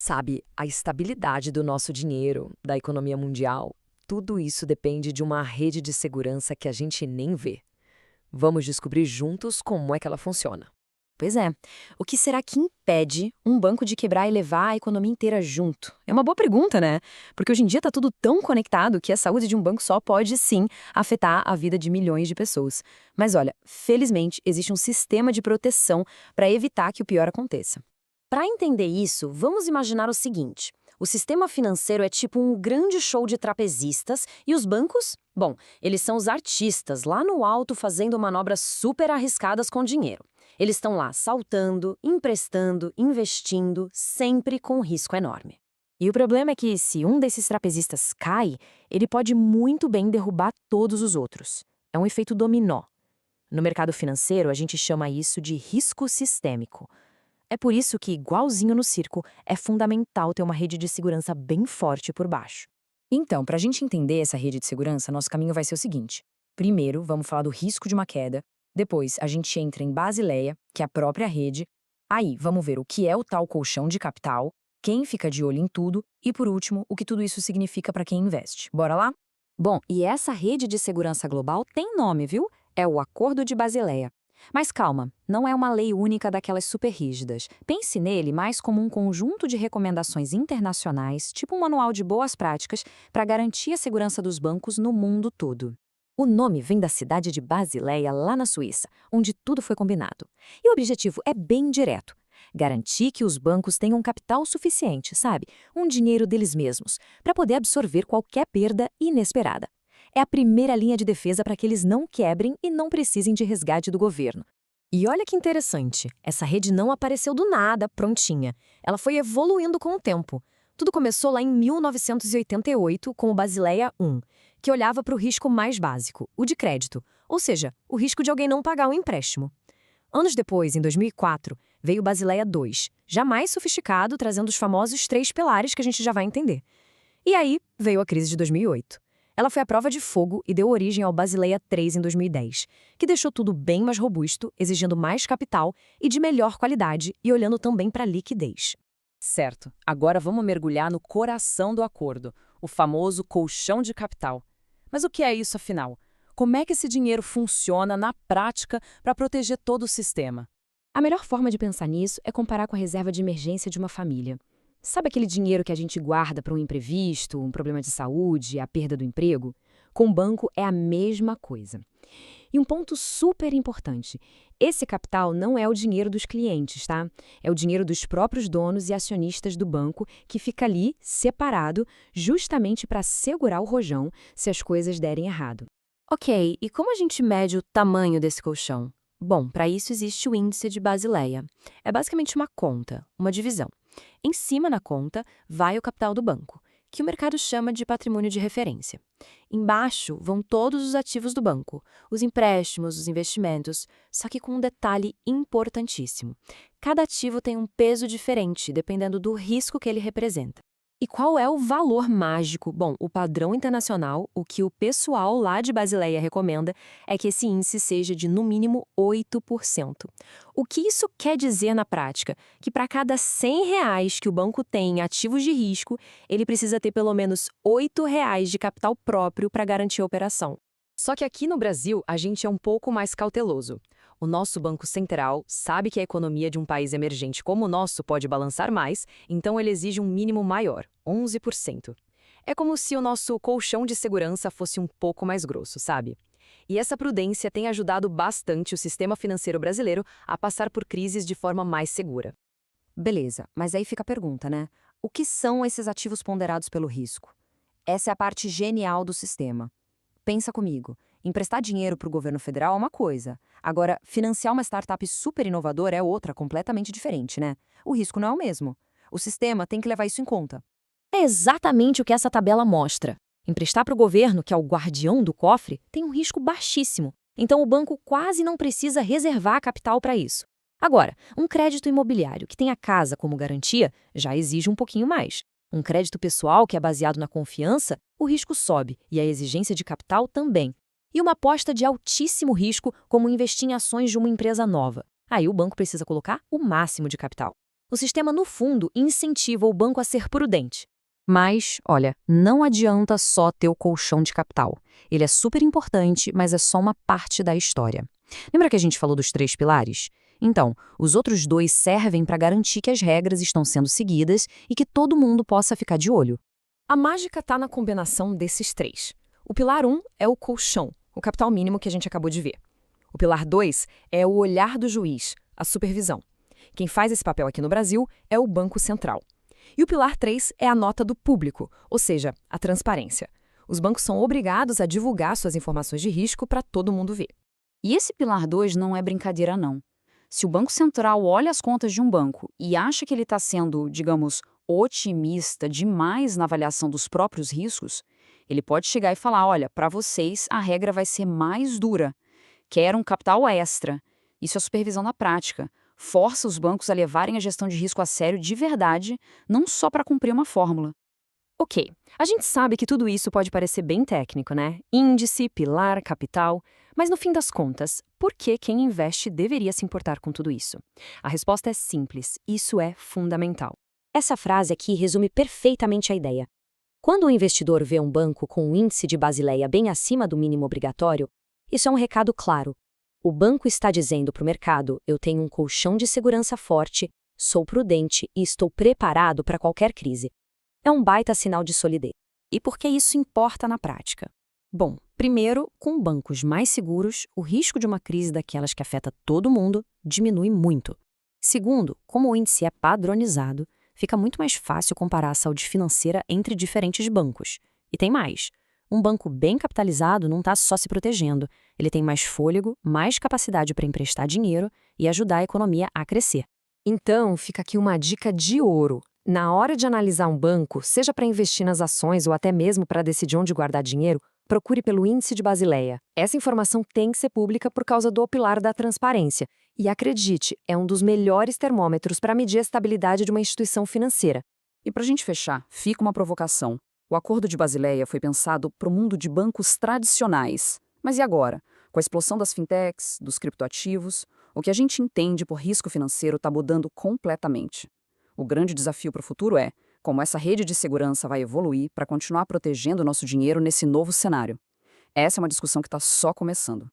Sabe, a estabilidade do nosso dinheiro, da economia mundial, tudo isso depende de uma rede de segurança que a gente nem vê. Vamos descobrir juntos como é que ela funciona. Pois é. O que será que impede um banco de quebrar e levar a economia inteira junto? É uma boa pergunta, né? Porque hoje em dia está tudo tão conectado que a saúde de um banco só pode, sim, afetar a vida de milhões de pessoas. Mas olha, felizmente existe um sistema de proteção para evitar que o pior aconteça. Para entender isso, vamos imaginar o seguinte: o sistema financeiro é tipo um grande show de trapezistas e os bancos? Bom, eles são os artistas lá no alto fazendo manobras super arriscadas com dinheiro. Eles estão lá saltando, emprestando, investindo, sempre com um risco enorme. E o problema é que, se um desses trapezistas cai, ele pode muito bem derrubar todos os outros. É um efeito dominó. No mercado financeiro, a gente chama isso de risco sistêmico. É por isso que, igualzinho no circo, é fundamental ter uma rede de segurança bem forte por baixo. Então, para a gente entender essa rede de segurança, nosso caminho vai ser o seguinte. Primeiro, vamos falar do risco de uma queda. Depois, a gente entra em Basileia, que é a própria rede. Aí, vamos ver o que é o tal colchão de capital, quem fica de olho em tudo e, por último, o que tudo isso significa para quem investe. Bora lá? Bom, e essa rede de segurança global tem nome, viu? É o Acordo de Basileia. Mas calma, não é uma lei única daquelas super rígidas. Pense nele mais como um conjunto de recomendações internacionais, tipo um manual de boas práticas, para garantir a segurança dos bancos no mundo todo. O nome vem da cidade de Basileia, lá na Suíça, onde tudo foi combinado. E o objetivo é bem direto: garantir que os bancos tenham capital suficiente, sabe? Um dinheiro deles mesmos, para poder absorver qualquer perda inesperada. É a primeira linha de defesa para que eles não quebrem e não precisem de resgate do governo. E olha que interessante, essa rede não apareceu do nada, prontinha. Ela foi evoluindo com o tempo. Tudo começou lá em 1988 com o Basileia I, que olhava para o risco mais básico, o de crédito, ou seja, o risco de alguém não pagar um empréstimo. Anos depois, em 2004, veio o Basileia II, já mais sofisticado, trazendo os famosos 3 pilares que a gente já vai entender. E aí veio a crise de 2008. Ela foi a prova de fogo e deu origem ao Basileia III em 2010, que deixou tudo bem mais robusto, exigindo mais capital e de melhor qualidade e olhando também para a liquidez. Certo, agora vamos mergulhar no coração do acordo, o famoso colchão de capital. Mas o que é isso afinal? Como é que esse dinheiro funciona na prática para proteger todo o sistema? A melhor forma de pensar nisso é comparar com a reserva de emergência de uma família. Sabe aquele dinheiro que a gente guarda para um imprevisto, um problema de saúde, a perda do emprego? Com o banco é a mesma coisa. E um ponto super importante: esse capital não é o dinheiro dos clientes, tá? É o dinheiro dos próprios donos e acionistas do banco que fica ali, separado, justamente para segurar o rojão se as coisas derem errado. Ok, e como a gente mede o tamanho desse colchão? Bom, para isso existe o índice de Basileia. É basicamente uma conta, uma divisão. Em cima na conta vai o capital do banco, que o mercado chama de patrimônio de referência. Embaixo vão todos os ativos do banco, os empréstimos, os investimentos, só que com um detalhe importantíssimo. Cada ativo tem um peso diferente, dependendo do risco que ele representa. E qual é o valor mágico? Bom, o padrão internacional, o que o pessoal lá de Basileia recomenda, é que esse índice seja de no mínimo 8%. O que isso quer dizer na prática? Que para cada R$ 100 que o banco tem em ativos de risco, ele precisa ter pelo menos R$ 8 de capital próprio para garantir a operação. Só que aqui no Brasil, a gente é um pouco mais cauteloso. O nosso Banco Central sabe que a economia de um país emergente como o nosso pode balançar mais, então ele exige um mínimo maior, 11%. É como se o nosso colchão de segurança fosse um pouco mais grosso, sabe? E essa prudência tem ajudado bastante o sistema financeiro brasileiro a passar por crises de forma mais segura. Beleza, mas aí fica a pergunta, né? O que são esses ativos ponderados pelo risco? Essa é a parte genial do sistema. Pensa comigo, emprestar dinheiro para o governo federal é uma coisa. Agora, financiar uma startup super inovadora é outra, completamente diferente, né? O risco não é o mesmo. O sistema tem que levar isso em conta. É exatamente o que essa tabela mostra. Emprestar para o governo, que é o guardião do cofre, tem um risco baixíssimo. Então, o banco quase não precisa reservar capital para isso. Agora, um crédito imobiliário que tem a casa como garantia já exige um pouquinho mais. Um crédito pessoal que é baseado na confiança, o risco sobe e a exigência de capital também. E uma aposta de altíssimo risco, como investir em ações de uma empresa nova. Aí o banco precisa colocar o máximo de capital. O sistema, no fundo, incentiva o banco a ser prudente. Mas, olha, não adianta só ter o colchão de capital. Ele é super importante, mas é só uma parte da história. Lembra que a gente falou dos 3 pilares? Então, os outros 2 servem para garantir que as regras estão sendo seguidas e que todo mundo possa ficar de olho. A mágica está na combinação desses 3. O pilar 1 é o colchão, o capital mínimo que a gente acabou de ver. O pilar 2 é o olhar do juiz, a supervisão. Quem faz esse papel aqui no Brasil é o Banco Central. E o pilar 3 é a nota do público, ou seja, a transparência. Os bancos são obrigados a divulgar suas informações de risco para todo mundo ver. E esse pilar 2 não é brincadeira, não. Se o Banco Central olha as contas de um banco e acha que ele está sendo, digamos, otimista demais na avaliação dos próprios riscos, ele pode chegar e falar, olha, para vocês a regra vai ser mais dura. Quer um capital extra. Isso é supervisão na prática. Força os bancos a levarem a gestão de risco a sério de verdade, não só para cumprir uma fórmula. Ok, a gente sabe que tudo isso pode parecer bem técnico, né? Índice, pilar, capital. Mas no fim das contas, por que quem investe deveria se importar com tudo isso? A resposta é simples: isso é fundamental. Essa frase aqui resume perfeitamente a ideia. Quando o investidor vê um banco com um índice de Basileia bem acima do mínimo obrigatório, isso é um recado claro. O banco está dizendo para o mercado: eu tenho um colchão de segurança forte, sou prudente e estou preparado para qualquer crise. É um baita sinal de solidez. E por que isso importa na prática? Bom, primeiro, com bancos mais seguros, o risco de uma crise daquelas que afeta todo mundo diminui muito. Segundo, como o índice é padronizado, fica muito mais fácil comparar a saúde financeira entre diferentes bancos. E tem mais. Um banco bem capitalizado não está só se protegendo, ele tem mais fôlego, mais capacidade para emprestar dinheiro e ajudar a economia a crescer. Então, fica aqui uma dica de ouro. Na hora de analisar um banco, seja para investir nas ações ou até mesmo para decidir onde guardar dinheiro, procure pelo índice de Basileia. Essa informação tem que ser pública por causa do pilar da transparência. E acredite, é um dos melhores termômetros para medir a estabilidade de uma instituição financeira. E para a gente fechar, fica uma provocação. O Acordo de Basileia foi pensado para o mundo de bancos tradicionais. Mas e agora? Com a explosão das fintechs, dos criptoativos, o que a gente entende por risco financeiro está mudando completamente. O grande desafio para o futuro é como essa rede de segurança vai evoluir para continuar protegendo o nosso dinheiro nesse novo cenário. Essa é uma discussão que está só começando.